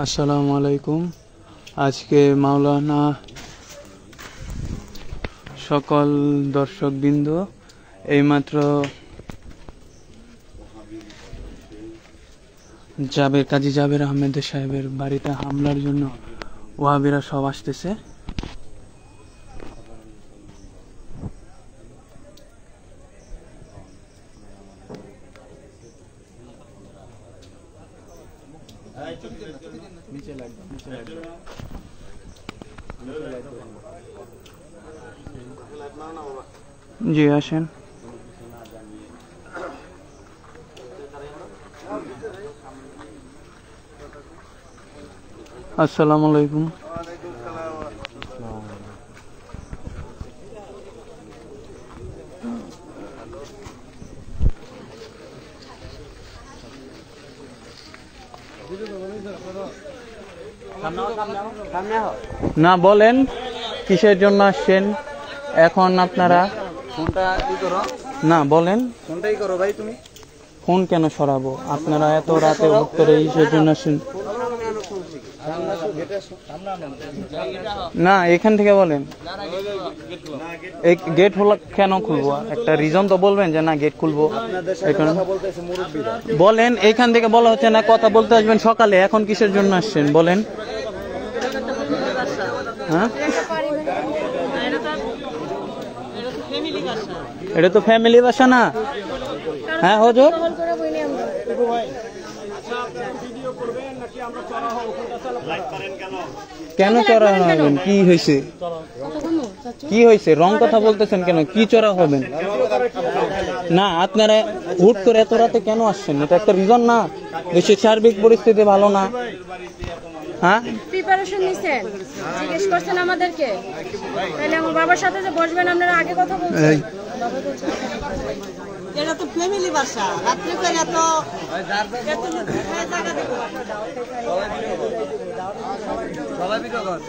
আসসালামু আলাইকুম। আজকে মাওলানা সকল দর্শকবৃন্দ এইমাত্র কাজী জাবের আহমেদ সাহেবের বাড়িতে হামলার জন্য ওয়াহাবিরা সব আসতেছে। জি আসেন। আসসালামু আলাইকুম। না বলেন কিসের জন্য আসছেন এখন আপনারা? না বলেন ফোন কেন সরাবো? আপনারা এত রাতে উত্তরে কিসের জন্য আসছেন? না এখান থেকে বলেন। এই গেট হলো কেন খুলবো? একটা রিজন তো বলবেন যে না গেট খুলবো। বলেন এইখান থেকে বলা হচ্ছে না কথা বলতে আসবেন সকালে, এখন কিসের জন্য আসছেন বলেন? হ্যাঁ এটা তো ফ্যামিলি বাসা না। হ্যাঁ হুজুর কেন চড়া হবেন? কি হয়েছে? কি হয়েছে? রং কথা বলতেছেন কেন? কি চড়া হবেন? না আপনারা হুট করে এত রাতে কেন আসছেন? এটা একটা রিজন না? দেশের সার্বিক পরিস্থিতি ভালো না। হ্যাঁ প্রিপারেশন নিছেন, জিজ্ঞেস করছেন আমাদেরকে, তাহলে আমার বাবার সাথে যে বসবেন আপনারা আগে কথা বলছেন। এটা তো ফ্যামিলি বাসা, রাত্রে করে এত জায়গা দেব সবাই ভিডিও কর।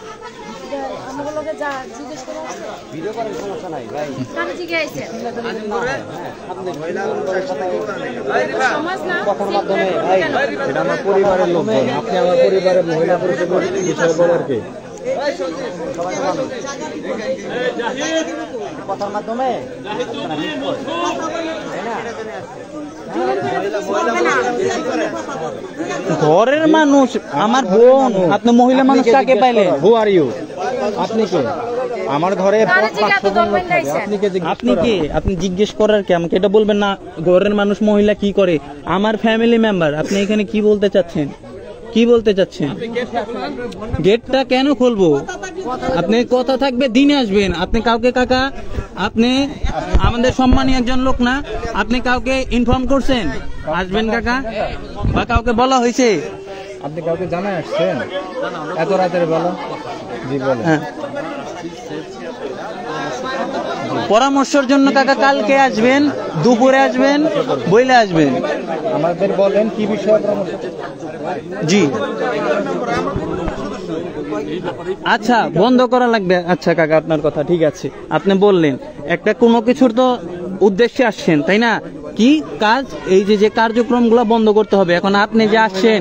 আমাদের লোকে যা জিজ্ঞেস করে আসছে ভিডিও করার সমস্যা নাই ভাই। কানে জিজ্ঞেস আইছে আপনি মহিলা সমাজ না কথার মাধ্যমে ভাই এটা আমার পরিবারের লোক, আপনি আমার পরিবারের মহিলা পুরুষের বিষয় বলার কি কথার মাধ্যমে ঘরের মানুষ আমার বোন, আপনি মহিলা মানুষ কাকে পাইলেন? হু আর ইউ? আপনি কে? আমার ঘরে আপনি কে? আপনি জিজ্ঞেস করার কি? আমাকে এটা বলবেন না ঘরের মানুষ মহিলা কি করে? আমার ফ্যামিলি মেম্বার। আপনি এখানে কি বলতে চাচ্ছেন? কি বলতে চাচ্ছেন? গেটটা কেন খুলবো? আপনি কথা থাকবে দিনে আসবেন। আপনি কাউকে কাকা, আপনি আমাদের সম্মানী একজন লোক না, আপনি কাউকে ইনফর্ম করছেন আসবেন কাকা? বা কাউকে বলা হয়েছে? আপনি কাউকে জানায় আসছেন এত রাতের বেলা? জি বলেন। হ্যাঁ পরামর্শের জন্য কাকা কালকে আসবেন, দুপুরে আসবেন, বইলে আসবেন। আমাদের বলেন কি বিষয়ে পরামর্শ? জি আচ্ছা বন্ধ করা লাগবে। আচ্ছা কাকা আপনার কথা ঠিক আছে, আপনি বললেন একটা কোনো কিছুর তো উদ্দেশ্যে আসছেন তাই না? কি কাজ? এই যে কার্যক্রমগুলো বন্ধ করতে হবে। এখন আপনি যে আসছেন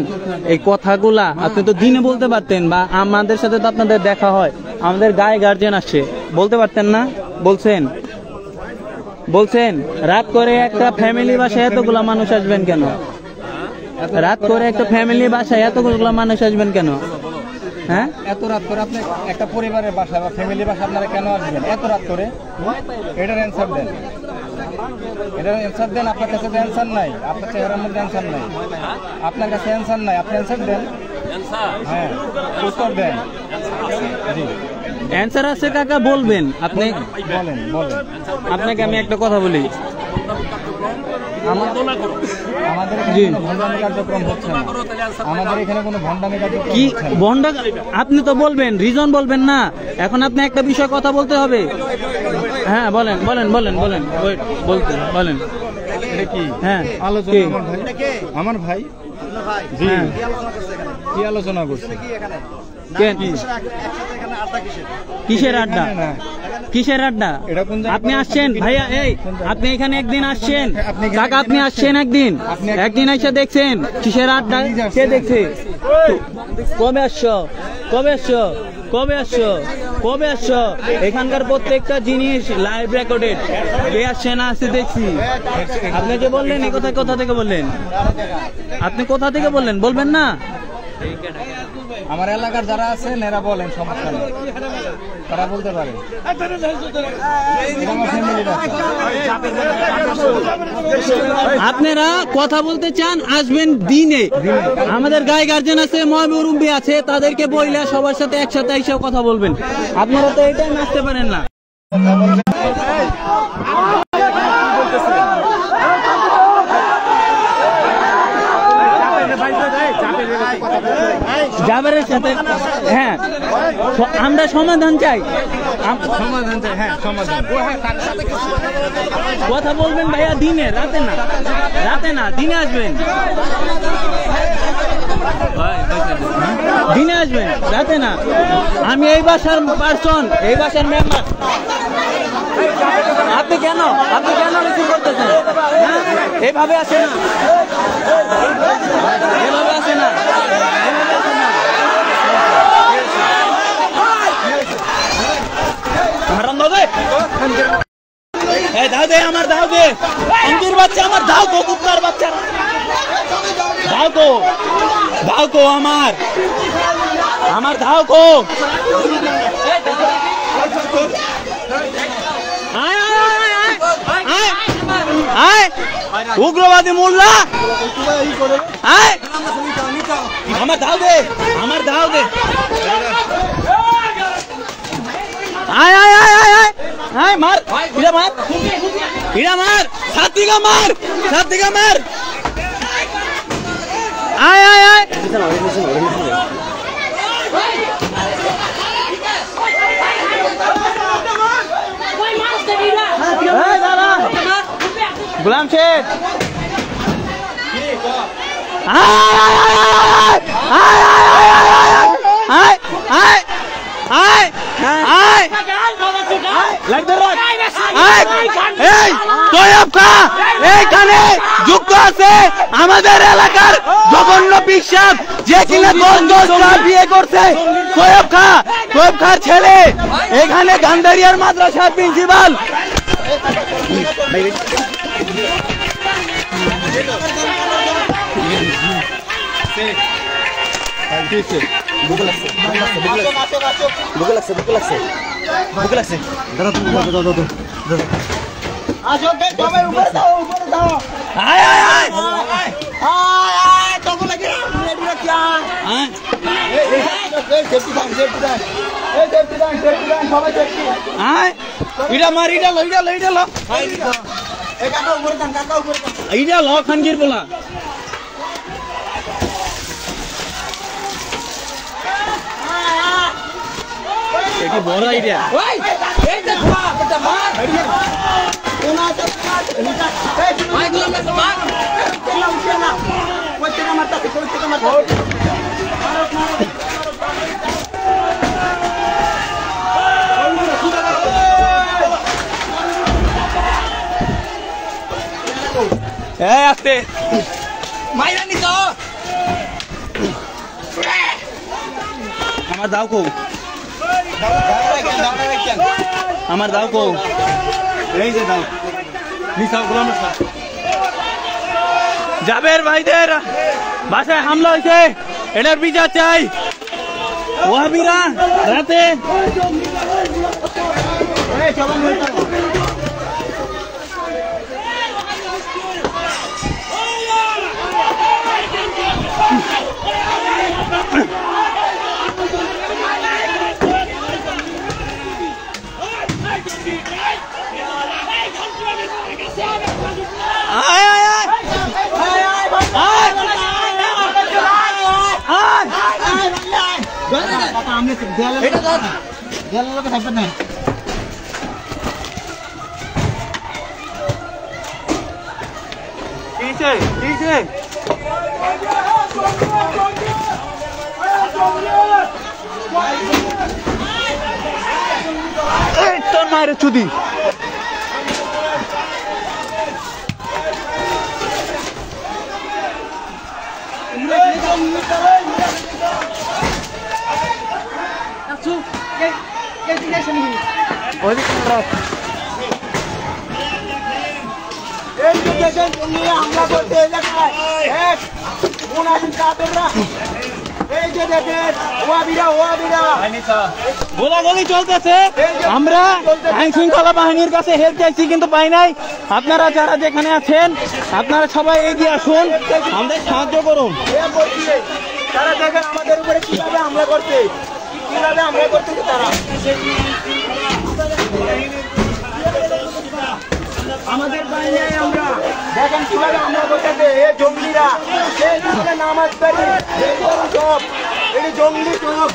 এই কথাগুলা আপনি তো দিনে বলতে পারতেন, বা আমাদের সাথে তো আপনাদের দেখা হয়, আমাদের গায়ে গার্জিয়ান আসছে, বলতে পারতেন না? বলছেন রাত করে একটা ফ্যামিলি বাসায় এতগুলা মানুষ আসবেন কেন? রাত করে একটা ফ্যামিলি বাসায় এতগুলা মানুষ আসবেন কেন? হ্যাঁ এত রাত করে আপনি একটা পরিবারের বাসা বা ফ্যামিলি বাসা আপনারা কেন আসবেন এত রাত করে? এটার অ্যান্সার দেন, এটার অ্যান্সার দেন। আপনার কাছে তো অ্যান্সার নাই, আপনার চেহারার মধ্যে অ্যান্সার নাই, আপনার কাছে অ্যান্সার নাই, আপনি অ্যান্সার দেন। হ্যাঁ উত্তর দেন। জি অ্যান্সার আছে কাকা, বলবেন আপনি। বলেন। আপনাকে আমি একটা কথা বলি, আমাদের এখানে ভণ্ডামি কার্যক্রম হচ্ছে না। আমাদের এখানে কোনো ভণ্ডামি কার্যক্রম কি ভণ্ডা? আপনি তো বলবেন, রিজন বলবেন না। এখন আপনি একটা বিষয় কথা বলতে হবে। হ্যাঁ বলেন। এটা কি? হ্যাঁ আলোচনা আমার ভাই। জি কি আলোচনা করছে? কিসের আড্ডা? কিসের আড্ডা? এটা কোন জায়গা? আপনি আসছেন ভাইয়া, এই আপনি এখানে একদিন আসছেন, কাকা আপনি আসছেন একদিন এসে দেখছেন কিসের আড্ডা? কে দেখছে? কবে আসছো? কবে আসছো? কবে আসছো? কবে আসছো? এখানকার প্রত্যেকটা জিনিস লাইভ রেকর্ডেড। কে আসছে না আসছে দেখছি। আপনি যে বললেন এই কথা কোথা থেকে বললেন? আপনি কোথা থেকে বললেন বলবেন না? আমার এলাকার যারা আছেন এরা বলেন, সমস্যা নেই, তারা বলতে পারে। আপনারা কথা বলতে চান আসবেন দিনে। আমাদের গায়ে গার্জেন আছে, মহামুরব্বী আছে, তাদেরকে বইলে সবার সাথে একসাথে এসে কথা বলবেন। আপনারা তো এই টাইমে আসতে পারেন না। জাবেরের সাথে হ্যাঁ আমরা সমাধান চাই। সমাধান চাই, হ্যাঁ সমাধান। কথা বলবেন ভাইয়া দিনে, রাতে না, রাতে না, দিনে আসবেন, দিনে আসবেন, রাতে না। আমি এই বাসার পার্সন, এই বাসার মেম্বার। আপনি কেন রিসিভ করতেছেন? এইভাবে আসে না, এভাবে আসে না। দাও দে, আমার দাও দে, অঙ্গির বাচ্চা, আমার দাও গো, কুত্তার বাচ্চা, দাও গো, দাও গো, আমার দাও গো। উগ্রবাদী মোল্লা, আমার দাও দে, আমার দাও দে। আয় আয় আয় আয় আয় আয়, মার, ইরা মার, ইরা মার, সাথীকা মার, সাথীকা মার। আয় আয় আয়, গুলাম শেখ, এইখানে যুক্ত আছে আমাদের এলাকার জঘন্য বিশ্বাস, যে কিনা 10টা বিয়ে করছে। সোয়েব খার ছেলে এখানে গান্ধারিয়ার মাদ্রাসার প্রিন্সিপাল। খানগির বলা বড় আইডিয়া। আসতে আমার দাও কো, আমার দাও কো, এই যে দাও জাবের ভাইদের বাসায় হামলা হয়েছে, এটার বিচার চাই। ওয়াহাবিরা রাতে তোর মা মায়ের চুদি। গোলাগুলি চলতেছে, আমরা আইন শৃঙ্খলা বাহিনীর কাছে হেল্প চাইছি কিন্তু পাই নাই। আপনারা যারা যেখানে আছেন আপনারা সবাই এগিয়ে আসুন, আমাদের সাহায্য করুন। তারা দেখেন আমাদের উপরে কিভাবে হামলা করছে, কিভাবে হামলা করতেছে তারা। আমাদের বাইরে আমরা দেখেন কিভাবে হামলা করতেছে এই জঙ্গিরা। এই নামাজ পড়ি সব এই জঙ্গলি সব,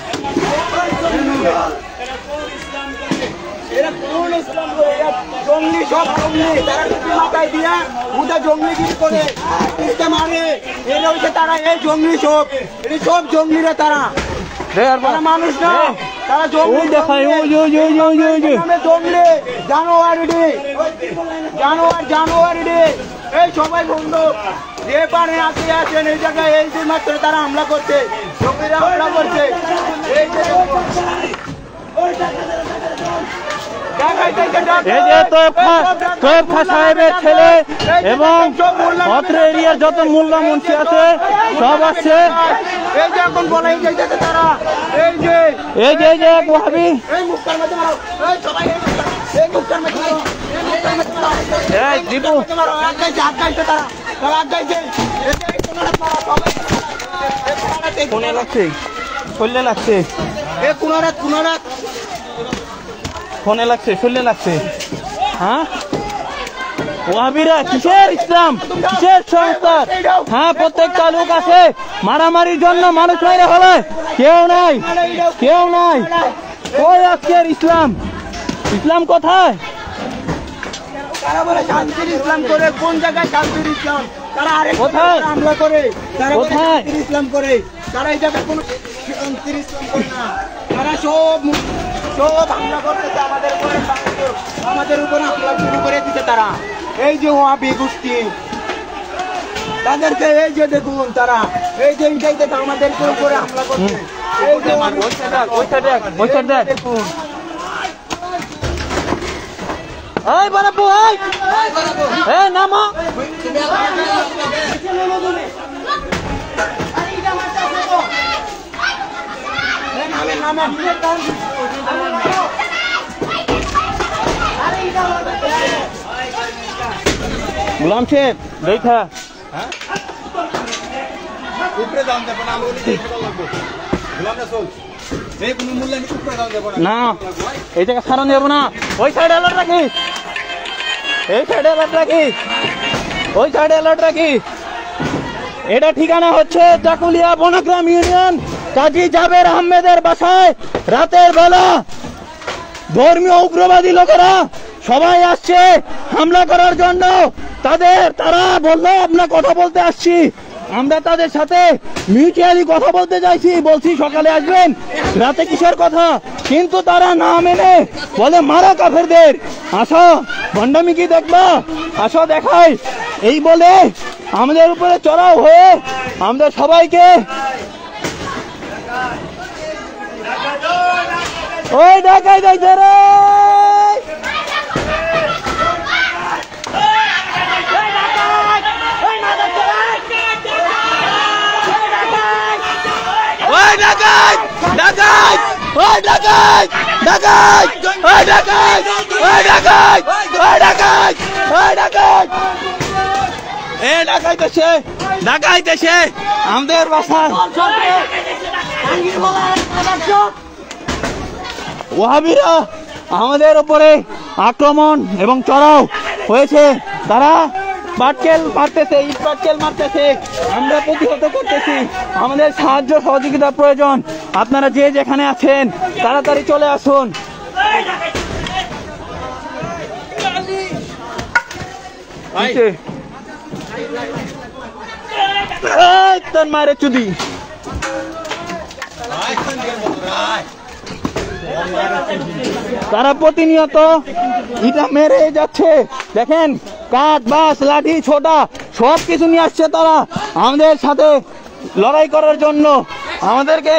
এরা কোন ইসলাম করে, এরা জঙ্গলি সব জঙ্গলি। তারা টুপি মাথায় দিয়া ওটা জঙ্গলিগিরি করে মারে, এরা হচ্ছে তারা এই জঙ্গলি সব, এই সব জঙ্গলিরা তারা। তারা মানুষ না, তারা জঙ্গলি দেখায় জঙ্গলি জানোয়ার এই সবাই বন্ধু যে পারে আছেন এই জায়গায় এই যে মাত্র তারা হামলা করছে, জঙ্গিরা হামলা করছে। এই যে সাহেবের ছেলে এবং অত্র এরিয়ার যত মোল্লা মুন্সি আছে সব আসছে। এই যে এখন বলাই যাইতেছে তারা, এই যে এক ওয়াহাবি এই মুখটার মধ্যে মারো, এই সবাই এই মুখটার মধ্যে মারো, এই মুখটার মধ্যে মারো, এই দীপু মারো, আগাইছে তারা, তারা আগাইছে। এই যে কোনটা মারো, সবাই কোনে লাগছে, শরীরে লাগছে, এই কোনরা ফোনে লাগছে, শরীরে লাগছে। হ্যাঁ ওয়াহাবিরা কিসের ইসলাম, কিসের সংস্কার? হ্যাঁ প্রত্যেক তালুক আছে মারামারির জন্য, মানুষ মাইরে হলে কেউ নাই, কেউ নাই। ওই আজকের ইসলাম, ইসলাম কোথায়? তারা বলে শান্তির ইসলাম করে, কোন জায়গায় শান্তির ইসলাম? তারা আরেক কোথায় হামলা করে, তারা কোথায় শান্তির ইসলাম করে, তারা এই জায়গায় কোনো শান্তির ইসলাম করে না। তারা সব হামলা করতেছে আমাদের উপরে, আমাদের উপরে হামলা শুরু করে দিতে তারা। এই যে ওয়াহাবি গোষ্ঠী তাদেরকে এই যে দেখুন, তারা এই যে এইটাই দেখে আমাদের উপরে হামলা করছে। এই যে দেখুন এই বানাবো, এই নামো গুলাম শেখ দেখা না, এই জায়গা সারণ যাবো না। ওই সাইডে অ্যালার্ট রাখিস, এই সাইডে অ্যালার্ট রাখিস, ওই সাইডে অ্যালার্ট রাখিস। এটা ঠিকানা হচ্ছে চাকুলিয়া বনগ্রাম ইউনিয়ন কাজী জাবের আহমেদের বাসায় রাতের বেলা ধর্মীয় উগ্রবাদী লোকেরা সবাই আসছে হামলা করার জন্য। তারা বললো আমরা কথা বলতে আসছি, আমরা তাদের সাথে মিউচুয়ালি কথা বলতে চাইছি, বলছি সকালে আসবেন, রাতে কিসের কথা? কিন্তু তারা না মেনে বলে মারা কাফেরদের, আসো ভণ্ডামি কি দেখবা, আসো দেখাই। এই বলে আমাদের উপরে চড়াও হয়ে আমাদের সবাইকে ওই ডাকাই যাইছে রে, ওই ডাকাই ডাকাই, ওই ডাকাই ডাকাই, ওই ডাকাই, ওই ডাকাই, ওই ডাকাই, ওই ডাকাই, এ ডাকাইতেছে, ডাকাইতেছে আমাদের বাসা। ওয়াহাবিরা আমাদের উপরে আক্রমণ এবং চড়াও হয়েছে, তারা পাটকেল মারতেছে, ইট পাটকেল মারতেছে, আমরা প্রতিহত করতেছি। আমাদের সাহায্য সহযোগিতা প্রয়োজন, আপনারা যে যেখানে আছেন তাড়াতাড়ি চলে আসুন। তোর মায়ের চুদি তারা প্রতিনিয়ত ইটা মেরে যাচ্ছে। দেখেন কাঠ বাঁশ লাঠি ছোটা সব কিছু নিয়ে আসছে তারা আমাদের সাথে লড়াই করার জন্য। আমাদেরকে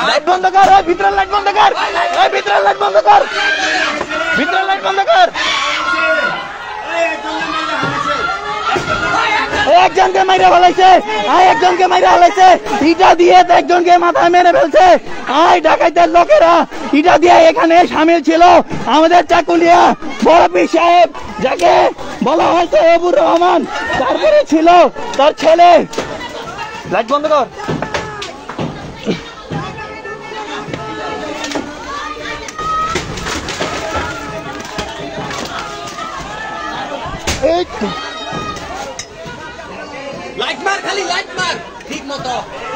লাইট বন্ধ কর, ভিতরের লাইট বন্ধ কর, ভিতরের লাইট বন্ধ কর, ভিতরের লাইট বন্ধ কর। একজনকে মাইরা ফেলাইছে, একজনকে মাইরা ফেলাইছে, ইটা দিয়ে একজনকে মাথায় মেরে ফেলছে। ডাকাইতের লোকেরা ইটা দিয়ে এখানে সামিল ছিল আমাদের চাকুলিয়া বড় পীর সাহেব, যাকে বলা হয় তৈয়বুর রহমান, তারপরে ছিল তার ছেলে। লাইট বন্ধ কর।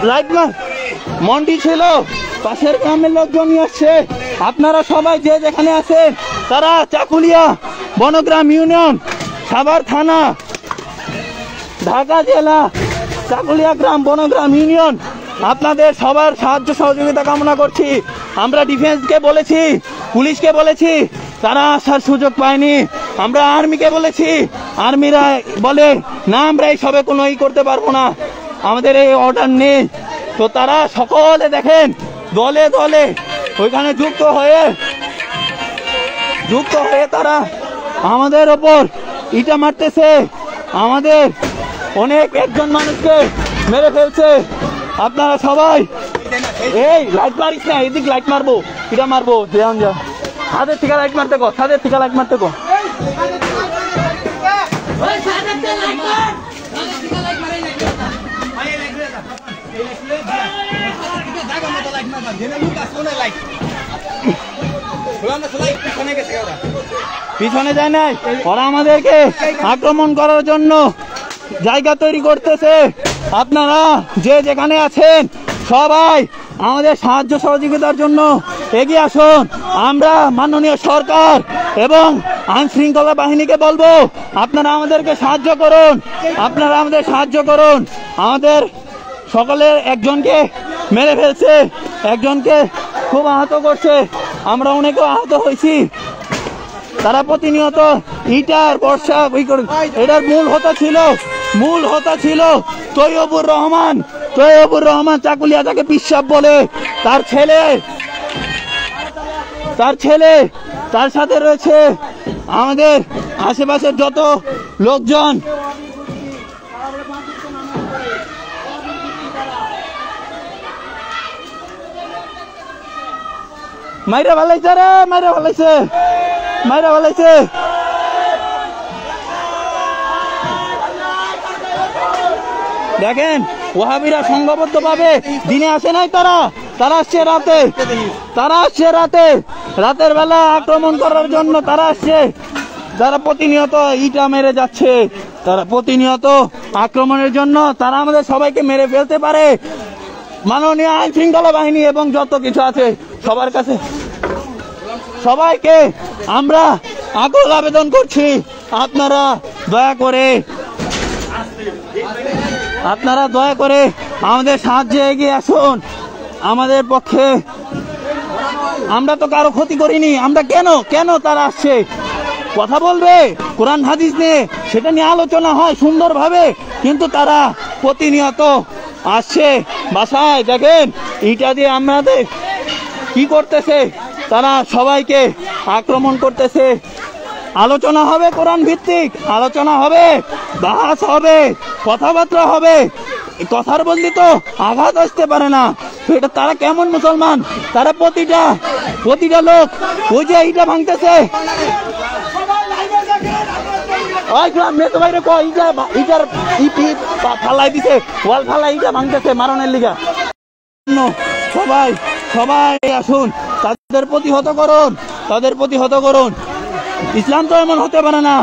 লাইট মার। মন্ডি ছিল, পাশের গ্রামের লোকজন নিয়ে আসছে। আপনারা সবাই যে যেখানে আছেন, তারা চাকুলিয়া বনগ্রাম ইউনিয়ন, সাভার থানা, ঢাকা জেলা, চাকুলিয়া গ্রাম, বনগ্রাম ইউনিয়ন, আপনাদের সবার সাহায্য সহযোগিতা কামনা করছি। আমরা ডিফেন্সকে বলেছি, পুলিশকে বলেছি, তারা আসার সুযোগ পায়নি। আমরা আর্মিকে বলেছি, আর্মিরা বলে না আমরা এই সবে কোনো করতে পারবো না, আমাদের এই অর্ডার নেই। তো তারা সকলে দেখেন দলে দলে ওইখানে যুক্ত হয়ে তারা আমাদের ওপর ইটা মারতেছে, আমাদের অনেক একজন মানুষকে মেরে ফেলছে। আপনারা সবাই এই লাইট মারিস না, এদিক লাইট মারবো, ইটা মারবো, দেওয়ান যা হাতের থেকে লাইট মারতে গো, হাতের থেকে লাইট মারতে গো। পিছনে যায় নাই, ওরা আমাদেরকে আক্রমণ করার জন্য জায়গা তৈরি করতেছে। আপনারা যে যেখানে আছেন সবাই আমাদের সাহায্য সহযোগিতার জন্য এগিয়ে আসুন। আমরা মাননীয় সরকার এবং আইন শৃঙ্খলা বাহিনীকে বলবো, আপনারা আমাদেরকে সাহায্য করুন, আপনারা আমাদের সাহায্য করুন। আমাদের সকলের একজনকে মেরে ফেলছে, একজনকে খুব আহত করছে, আমরা অনেকেও আহত হয়েছি। তারা প্রতিনিয়ত ইটার বর্ষা এটার মূল হোতা ছিল তৈয়বুর রহমান চাকুলিয়া, যাকে পিসাব বলে, তার ছেলে, তার সাথে রয়েছে আমাদের আশেপাশের যত লোকজন। মাইরা ভালাইছে রে, মাইরা ভালাইছে। দেখেন ওয়াহাবিরা সংঘবদ্ধ ভাবে দিনে আসে নাই, তারা আসছে রাতের বেলা আক্রমণ করার জন্য তারা আসছে। তারা প্রতিনিয়ত ইটা মেরে যাচ্ছে, তারা প্রতিনিয়ত আক্রমণের জন্য তারা আমাদের সবাইকে মেরে ফেলতে পারে। মাননীয় আইন শৃঙ্খলা বাহিনী এবং যত কিছু আছে সবার কাছে সবাইকে আমরা আকুল আবেদন করছি, আপনারা দয়া করে আমাদের সাহায্যে এগিয়ে আসুন। আমাদের পক্ষে, আমরা তো কারো ক্ষতি করিনি, আমরা কেন তারা আসছে কথা বলবে কোরআন হাদিস নিয়ে, সেটা নিয়ে আলোচনা হয় সুন্দরভাবে, কিন্তু তারা প্রতিনিয়ত আসছে বাসায়। দেখেন ইটা দিয়ে আমাদের কি করতেছে, তারা সবাইকে আক্রমণ করতেছে। আলোচনা হবে, কোরআন ভিত্তিক আলোচনা হবে, বাহাস হবে, কথাবার্তা হবে। কথার বদলি তো আঘাত আসতে পারে না। এটা তারা কেমন মুসলমান, তারা প্রতিটা লোক ওই যে ইটা ভাঙতেছে, ফালাই দিছে, ওয়াল ফালাই ইটা ভাঙতেছে মারণের লিগা। সবাই আসুন, তাদের প্রতিহত করুন। ইসলাম তো এমন হতে পারে না,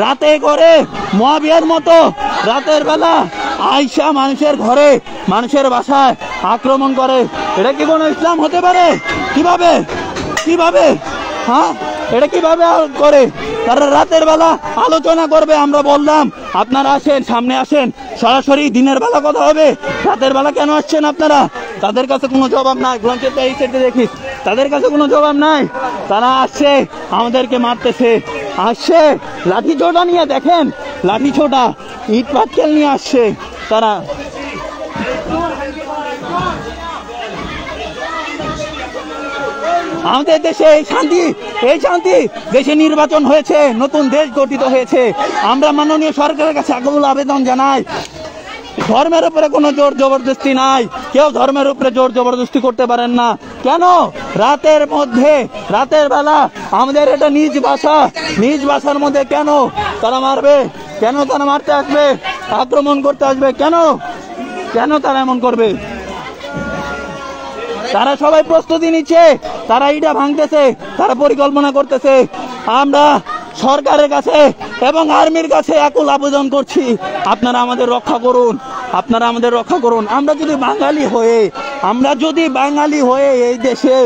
রাতে করে মুয়াবিয়ার মতো রাতের বেলা আইসা মানুষের ঘরে, মানুষের বাসায় আক্রমণ করে। এটা কি কোনো ইসলাম হতে পারে? কিভাবে হ্যাঁ, এটা কিভাবে করে? তারা রাতের বেলা আলোচনা করবে। আমরা বললাম আপনারা আসেন, সামনে আসেন, সরাসরি দিনের বেলা কথা হবে। রাতের বেলা কেন আসছেন আপনারা? তাদের কাছে কোনো জবাব নাই। দেখিস, তাদের কাছে কোনো জবাব নাই। তারা আসছে, আমাদেরকে মারতেছে, আসছে লাঠি ছোটা নিয়ে, দেখেন লাঠি ছোটা, ইট পাটকেল নিয়ে আসছে তারা। আমাদের দেশে এই শান্তি, দেশে নির্বাচন হয়েছে, নতুন দেশ গঠিত হয়েছে। আমরা মাননীয় সরকারের কাছে আকুল আবেদন জানাই, ধর্মের উপরে কোনো জোর জবরদস্তি নাই। কেউ ধর্মের উপরে জোর জবরদস্তি করতে পারেন না। কেন রাতের মধ্যে, রাতের বেলা আমাদের এটা নিজ ভাষার মধ্যে কেন তারা মারবে? কেন তারা মারতে আসবে, আক্রমণ করতে আসবে? কেন তারা এমন করবে? তারা সবাই প্রস্তুতি নিচ্ছে, তারা ইটা ভাঙতেছে, তারা পরিকল্পনা করতেছে। আমরা সরকারের কাছে এবং আর্মির কাছে আকুল আবেদন করছি, আপনারা আমাদের রক্ষা করুন, আপনারা আমাদের রক্ষা করুন। আমরা যদি বাঙালি হয়ে এই দেশে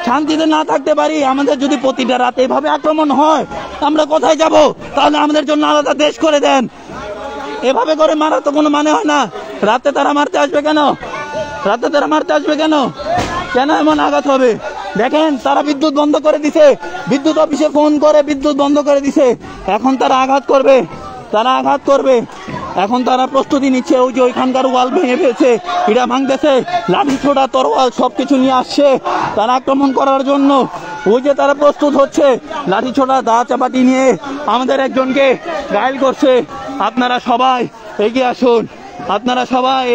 শান্তিতে না থাকতে পারি, আমাদের যদি প্রতিটা রাতে এভাবে আক্রমণ হয়, আমরা কোথায় যাব? তাহলে আমাদের জন্য আলাদা দেশ করে দেন। এভাবে করে মারার তো কোনো মানে হয় না। রাতে তারা মারতে আসবে কেন? কেন এমন আঘাত হবে? দেখেন তারা বিদ্যুৎ বন্ধ করে দিছে, বিদ্যুৎ অফিসে ফোন করে বিদ্যুৎ বন্ধ করে দিছে। এখন তারা আঘাত করবে। এখন তারা প্রস্তুতি নিচ্ছে। ওই যে ওইখানকার ওয়াল ভেঙে ফেলছে, এটা ভাঙতেছে, লাঠি ছোড়া, তরোয়াল সবকিছু নিয়ে আসছে তারা আক্রমণ করার জন্য। ওই যে তারা প্রস্তুত হচ্ছে, লাঠি ছোড়া, দা চাপাতি নিয়ে আমাদের একজনকে ঘায়েল করছে। আপনারা সবাই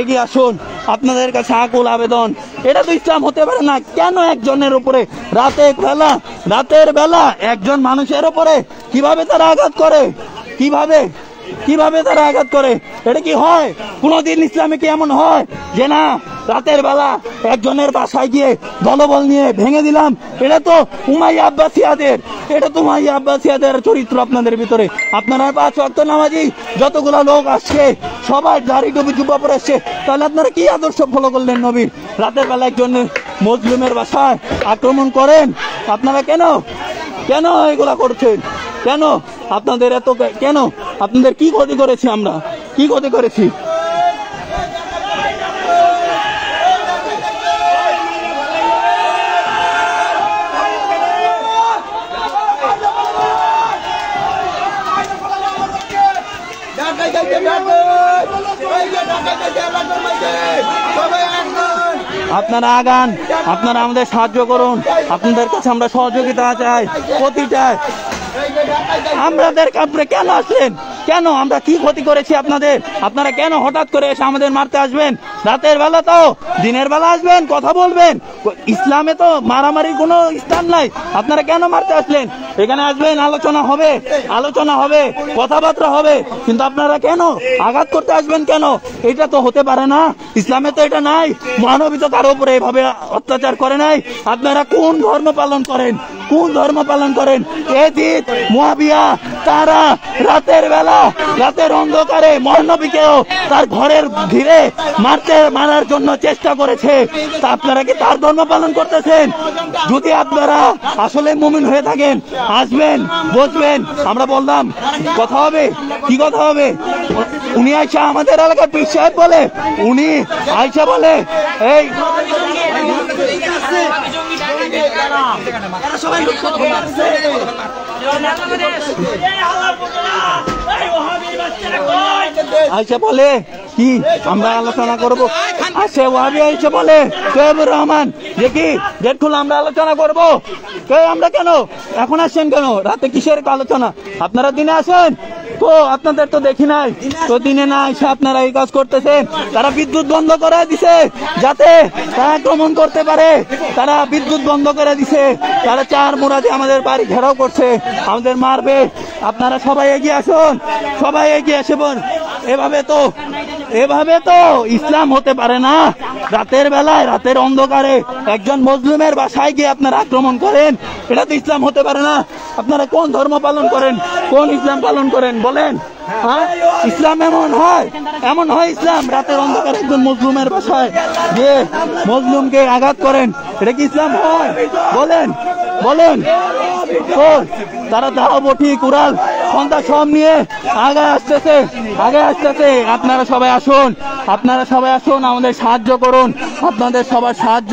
এগিয়ে আসুন, আপনাদের কাছে আকুল আবেদন। এটা তো ইসলাম হতে পারে না। কেন একজনের উপরে রাতের বেলা একজন মানুষের উপরে কিভাবে তারা আঘাত করে? কিভাবে তারা আঘাত করে? এটা কি হয়? কোনদিন ইসলামে কি এমন হয় যে না রাতের বেলা একজনের বাসায় গিয়ে দলবল নিয়ে ভেঙে দিলাম? এটা তো উমাইয়া আব্বাসিয়াদের চরিত্র আপনাদের ভিতরে। আপনারা 5 ওয়াক্ত নামাজি যতগুলা লোক আসছে সবাই দাড়ি টুপি জুব্বা পরে আসছে, তাহলে আপনারা কি আদর্শ ফলো করলেন নবীর? রাতের বেলা একজন মুসলিমের বাসায় আক্রমণ করেন। আপনারা কেন এগুলা করছেন? কেন আপনাদের আপনাদের কি ক্ষতি করেছি? আমরা কি ক্ষতি করেছি? আপনারা আগান, আপনারা আমাদের সাহায্য করুন। আপনাদের কাছে আমরা সহযোগিতা চাই, ক্ষতি চাই। আমাদের কাছে কেন আসলেন? কেন? আমরা কি ক্ষতি করেছি আপনাদের? আপনারা কেন হঠাৎ করে এসে আমাদের মারতে আসবেন? রাতের বেলা তো, দিনের বেলা আসবেন, কথা বলবেন। ইসলামে তো মারামারির কোনো স্থান নাই। আপনারা কেন মারতে আসলেন? এখানে আসবেন, আলোচনা হবে, কথাবার্তা হবে, কিন্তু আপনারা কেন আঘাত করতে আসবেন? কেন? এটা তো হতে পারে না। ইসলামে তো এটা নাই। মহানবী তো কারো উপরে এভাবে অত্যাচার করে নাই। আপনারা কোন ধর্ম পালন করেন? এজিদ, মুয়াবিয়া, তারা রাতের বেলা, রাতের অন্ধকারে মহানবীকেও তার ঘরের ঘিরে মারার জন্য চেষ্টা করেছে। তা আপনারা কি তার ধর্ম পালন করতেছেন? যদি আপনারা আসলে মুমিন হয়ে থাকেন, আসবেন, বসবেন। আমরা বললাম কথা হবে। কি কথা হবে? উনি আইসা আমাদের এলাকার পীর সাহেব বলে, উনি আইসা বলে এই আইসা বলে কি আমরা আলোচনা করবো। আসে ওয়াহাবি আইসা বলে তৈবুর রহমান যে কি গেট খুলে আমরা আলোচনা করবো। আমরা কেন এখন আসছেন? কেন রাতে কিসের আলোচনা? আপনারা দিনে আসেন তো, আপনাদের তো দেখি নাই তো। দিনে না এসে আপনারা এই কাজ করতেছেন। তারা বিদ্যুৎ বন্ধ করে দিছে যাতে তারা আক্রমণ করতে পারে। তারা বিদ্যুৎ বন্ধ করে দিছে। তারা 4 মুরাদে আমাদের বাড়ি ঘেরাও করছে, আমাদের মারবে। আপনারা সবাই এগিয়ে আসুন, এভাবে তো ইসলাম হতে পারে না। রাতের বেলায়, রাতের অন্ধকারে একজন মুসলিমের বাসায় গিয়ে আপনারা আক্রমণ করেন, এটা তো ইসলাম হতে পারে না। আপনারা কোন ধর্ম পালন করেন? কোন ইসলাম পালন করেন বলেন? ইসলাম এমন হয় ইসলাম রাতের অন্ধকারে একজন মুসলিমের বাসায় গিয়ে মুসলিমকে আঘাত করেন, এটা কি ইসলাম হয়? বলেন। বলেন তারা দাও বটি কুড়াল সন্ধ্যা সব নিয়ে আগে আসতেছে আপনারা সবাই আসুন আমাদের সাহায্য করুন আপনাদের সবার সাহায্য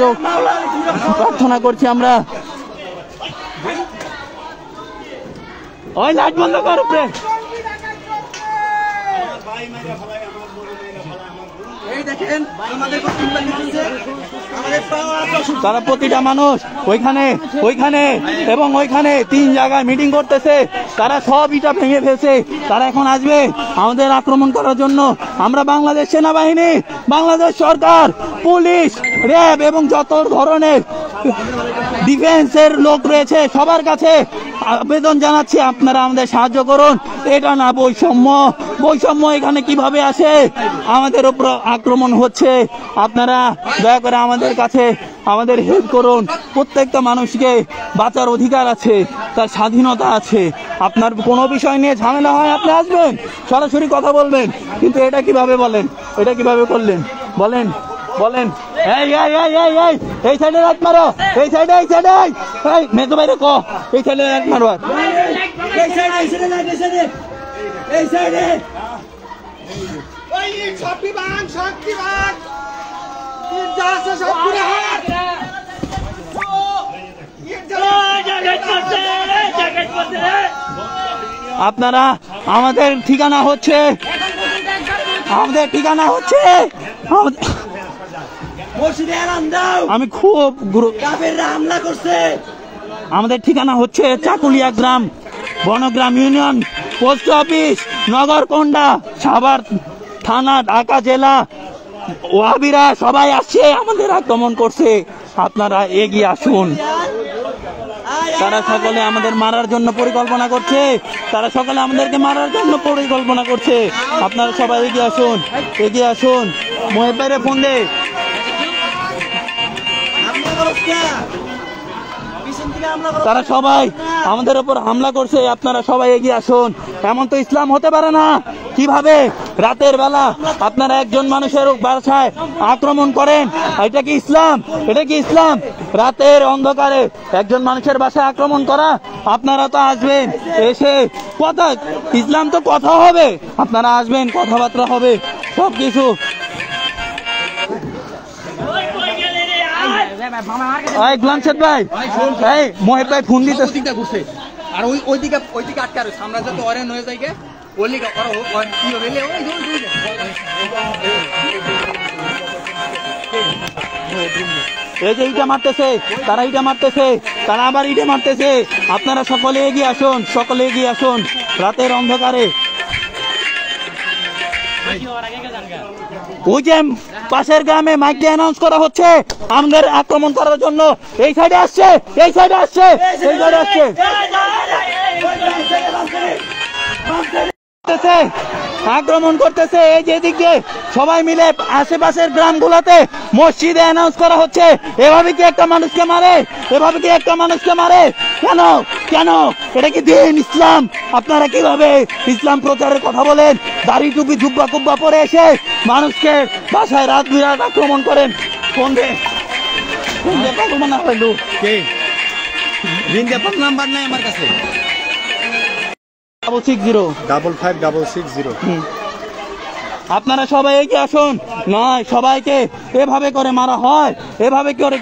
প্রার্থনা করছি আমরা ওই লাইট বন্ধ কর উপরে তারা প্রতিটা মানুষ ওইখানে এবং ওইখানে 3 জায়গায় মিটিং করতেছে তারা সব ইটা ভেঙে ফেলছে তারা এখন আসবে আমাদের আক্রমণ করার জন্য আমরা বাংলাদেশ সেনাবাহিনী বাংলাদেশ সরকার পুলিশ র্যাব এবং যত ধরনের ডিফেন্সের লোক রয়েছে সবার কাছে আবেদন জানাচ্ছি আপনারা আমাদের সাহায্য করুন এটা না বৈষম্য এখানে কিভাবে আসে আমাদের উপর আক্রমণ হচ্ছে আপনারা দয়া করে আমাদের কাছে আমাদের হেল্প করুন প্রত্যেকটা মানুষকে বাঁচার অধিকার আছে তার স্বাধীনতা আছে আপনার কোনো বিষয় নিয়ে ঝামেলা হয় আপনি আসবেন সরাসরি কথা বলবেন কিন্তু এটা কিভাবে করলেন বলেন এই সাইডে রাত মারো এই সাইডে মেজো বাইরে এই সাইডে রাত মারো আপনারা আমাদের ঠিকানা হচ্ছে আমি খুব হামলা করছে আমাদের ঠিকানা হচ্ছে চাকুলিয়া গ্রাম Bongram union post office Nagarkonda Savar থানা ঢাকা জেলা ওয়াহাবিরা সবাই আসছে আমাদের আক্রমণ করছে আপনারা এগিয়ে আসুন তারা সকলে আমাদের মারার জন্য পরিকল্পনা করছে আপনারা সবাই এগিয়ে আসুন মহেবের ফোন দে তারা সবাই আমাদের উপর হামলা করছে আপনারা সবাই এগিয়ে আসুন এমন তো ইসলাম হতে পারে না কিভাবে রাতের বেলা আপনারা একজন মানুষের বাসায় আক্রমণ করেন এটা কি ইসলাম রাতের অন্ধকারে একজন মানুষের বাসায় আক্রমণ করা আপনারা তো আসবেন এসে কথা ইসলাম তো কথা হবে আপনারা আসবেন কথাবার্তা হবে সবকিছু মহেব ভাই ফোন দিতে আর ওইদিকে আটকে আর সামনে যাতে অরেন হয়ে যায় এই যে ইটা মারতেছে তারা আবার ইটা মারতেছে আপনারা সকলে এগিয়ে আসুন রাতের অন্ধকারে ওই যে পাশের গ্রামে মাইক দিয়ে অ্যানাউন্স করা হচ্ছে আমাদের আক্রমণ করার জন্য এই সাইডে আসছে আক্রমণ করতেছে এই যে দিক দিয়ে সবাই মিলে আশেপাশের গ্রামগুলোতে মসজিদে অ্যানাউন্স করা হচ্ছে এভাবে কি একটা মানুষকে মারে কেন এটা কি দিন ইসলাম আপনারা কিভাবে ইসলাম প্রচারের কথা বলেন দাড়ি টুপি জুব্বা কুব্বা পরে এসে মানুষকে বাসায় রাত বিরাত আক্রমণ করেন ফোন দে নাম্বার নাই আমার কাছে 550 আপনারা সবাই এগিয়ে আসুন নয় সবাইকে এভাবে করে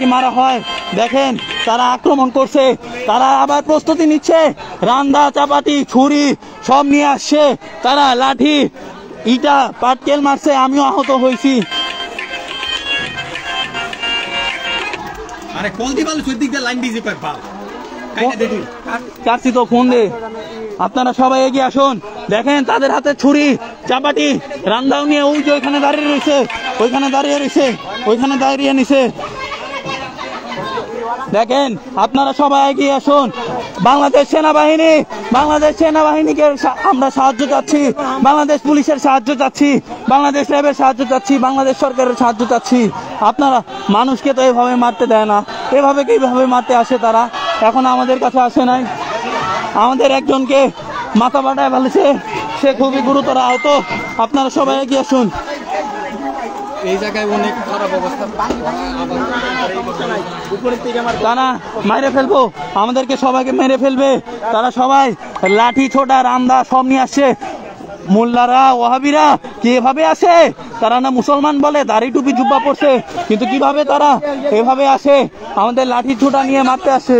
মারা হয় দেখেন তারা আক্রমণ করছে তারা আবার প্রস্তুতি নিচ্ছে রান্দা চাপাতি ছুরি সব নিয়ে আসছে তারা লাঠি ইটা পাটকেল মারছে আমিও আহত হয়েছি আরে কোন দিবাল সুদিক দে লাইন দিছে কই পা কাটছি তো ফোন দে আপনারা সবাই এগিয়ে আসুন দেখেন তাদের হাতে ছুরি চাপাটি রান্দাও নিয়ে ওই যে ওইখানে দাঁড়িয়ে নিছে দেখেন আপনারা সবাই এগিয়ে আসুন বাংলাদেশ সেনাবাহিনীকে আমরা সাহায্য চাচ্ছি বাংলাদেশ পুলিশের সাহায্য চাচ্ছি বাংলাদেশ র্যাবের সাহায্য চাচ্ছি বাংলাদেশ সরকারের সাহায্য চাচ্ছি আপনারা মানুষকে তো এভাবে মারতে দেয় না এভাবে কিভাবে মারতে আসে তারা এখন আমাদের কাছে আসে নাই আমাদের একজনকে মাথা ফাটায় ফেলেছে সে খুবই গুরুতর আহত আপনারা সবাই এগিয়ে আসুন এই জায়গায় অনেক খারাপ অবস্থা। তারা মেরে ফেলবো, আমাদেরকে সবাইকে মেরে ফেলবে। তারা সবাই লাঠি ছোটা রামদা সব নিয়ে আসছে। মোল্লারা ওয়াহাবিরা কি এভাবে আসে? তারা না মুসলমান বলে, দাড়ি টুপি জুব্বা পড়ছে, কিন্তু কিভাবে তারা এভাবে আসে? আমাদের লাঠি ছোটা নিয়ে মারতে আসে।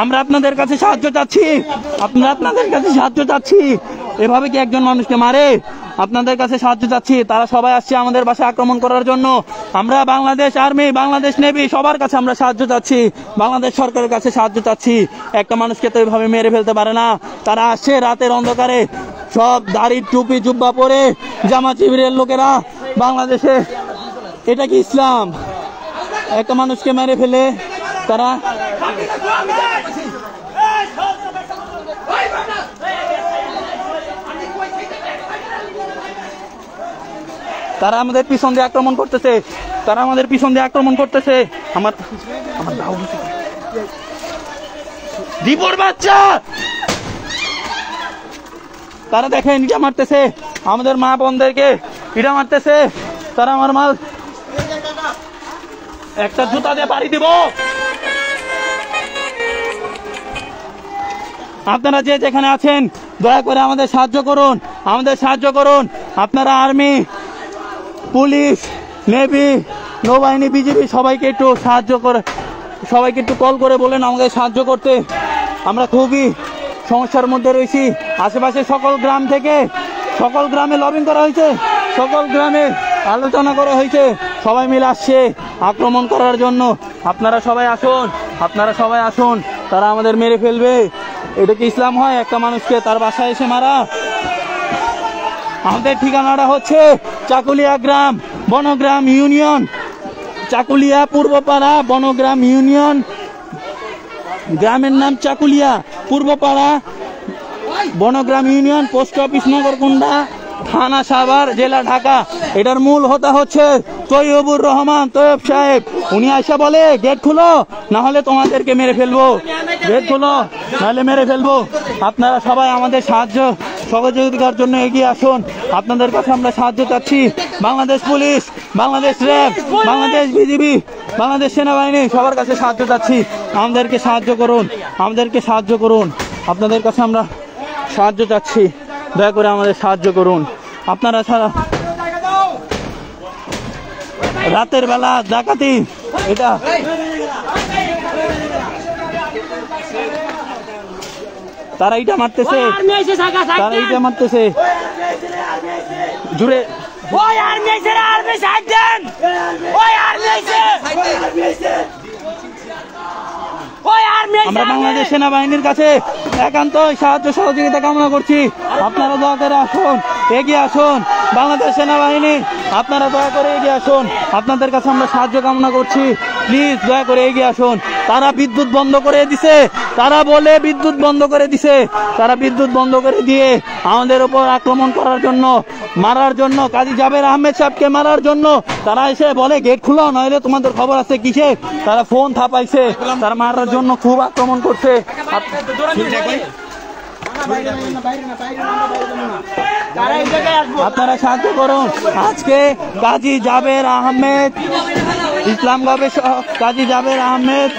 আমরা আপনাদের কাছে সাহায্য চাচ্ছি, আপনাদের কাছে সাহায্য চাচ্ছি। এভাবে কি একজন মানুষকে মারে? আপনাদের কাছে সাহায্য চাচ্ছি। তারা সবাই আসছে আমাদের বাসায় আক্রমণ করার জন্য। আমরা বাংলাদেশ আর্মি, বাংলাদেশ নেভি সবার কাছে আমরা সাহায্য চাচ্ছি, বাংলাদেশ সরকারের কাছে সাহায্য চাচ্ছি। একটা মানুষকে তো এভাবে মেরে ফেলতে পারে না। তারা আসছে রাতের অন্ধকারে, সব দাড়ি টুপি জুব্বা পরে, জামা শিবিরের লোকেরা বাংলাদেশে। এটা কি ইসলাম? একটা মানুষকে মেরে ফেলে তারা তারা আমাদের পিছন দিয়ে আক্রমণ করতেছে, তারা আমাদের পিছন দিয়ে আক্রমণ করতেছে। আমার দীপর বাচ্চা, তারা দেখেন ইটা মারতেছে, আমাদের মা বোনদেরকে ইটা মারতেছে। তারা আমার মাল একটা জুতা দিয়ে বাড়ি দিব। আপনারা যে যেখানে আছেন দয়া করে আমাদের সাহায্য করুন, আমাদের সাহায্য করুন। আপনারা আর্মি, পুলিশ, নেভি, নৌবাহিনী, বিজিবি সবাইকে একটু সাহায্য করে, সবাইকে একটু কল করে বলেন আমাকে সাহায্য করতে। আমরা খুবই সমস্যার মধ্যে রয়েছি। আশেপাশে সকল গ্রাম থেকে, সকল গ্রামে লবিং করা হয়েছে, সকল গ্রামে আলোচনা করা হয়েছে, সবাই মিলে আসছে আক্রমণ করার জন্য। আপনারা সবাই আসুন, আপনারা সবাই আসুন। তারা আমাদের মেরে ফেলবে। এটা কি ইসলাম হয় একটা মানুষকে তার বাসায় এসে মারা? আমাদের ঠিকানাটা হচ্ছে চাকুলিয়া গ্রাম, বনগ্রাম ইউনিয়ন, চাকুলিয়া পূর্বপাড়া, বনগ্রাম ইউনিয়ন। গ্রামের নাম চাকুলিয়া, পূর্বপাড়া, বনগ্রাম ইউনিয়ন, পোস্ট অফিস নগরকুন্ডা, থানা সাভার, জেলা ঢাকা। এটার মূল হোতা হচ্ছে তৈয়বুর রহমান তৈয়ব সাহেব। উনি আইসা বলে গেট খুলো, না হলে তোমাদেরকে মেরে ফেলবো, গেট খুলো নাহলে মেরে ফেলবো। আপনারা সবাই আমাদের সাহায্য সহযোগিতার জন্য এগিয়ে আসুন। আপনাদের কাছে আমরা সাহায্য চাচ্ছি। Bangladesh police, Bangladesh RAB, Bangladesh BGB, Bangladesh সেনাবাহিনী সবার কাছে সাহায্য চাচ্ছি। আমাদেরকে সাহায্য করুন, আমাদেরকে সাহায্য করুন। আপনাদের কাছে আমরা সাহায্য চাচ্ছি, দয়া করে আমাদের সাহায্য করুন। আপনারা ছাড়া রাতের বেলা ডাকাতি, এটা তারা এইটা মারতেছে, তারা এইটা মারতেছে জুড়ে। আমরা বাংলাদেশ সেনাবাহিনীর কাছে একান্ত সাহায্য সহযোগিতা কামনা করছি। আপনারা দয়া করে আসুন, এগিয়ে আসুন। বাংলাদেশ সেনাবাহিনী আপনারা দয়া করে এগিয়ে আসুন। আপনাদের কাছে আমরা সাহায্য কামনা করছি, প্লিজ দয়া করে এগিয়ে আসুন। তারা বিদ্যুৎ বন্ধ করে দিছে, তারা বলে বিদ্যুৎ বন্ধ করে দিছে, তারা বিদ্যুৎ বন্ধ করে দিয়ে আমাদের উপর আক্রমণ করার জন্য, মারার জন্য, কাজী জাবের আহমেদ সাহেবকে মারার জন্য তারা এসে বলে গেট খুলো নইলে তোমাদের খবর আছে কিসে। তারা ফোন থাপাইছে, তারা মারার জন্য খুব আক্রমণ করছে। আপনারা সাহায্য করুন। আজকে কাজী জাবের আহমেদ, ইসলাম গবেষক কাজী জাবের আহমেদ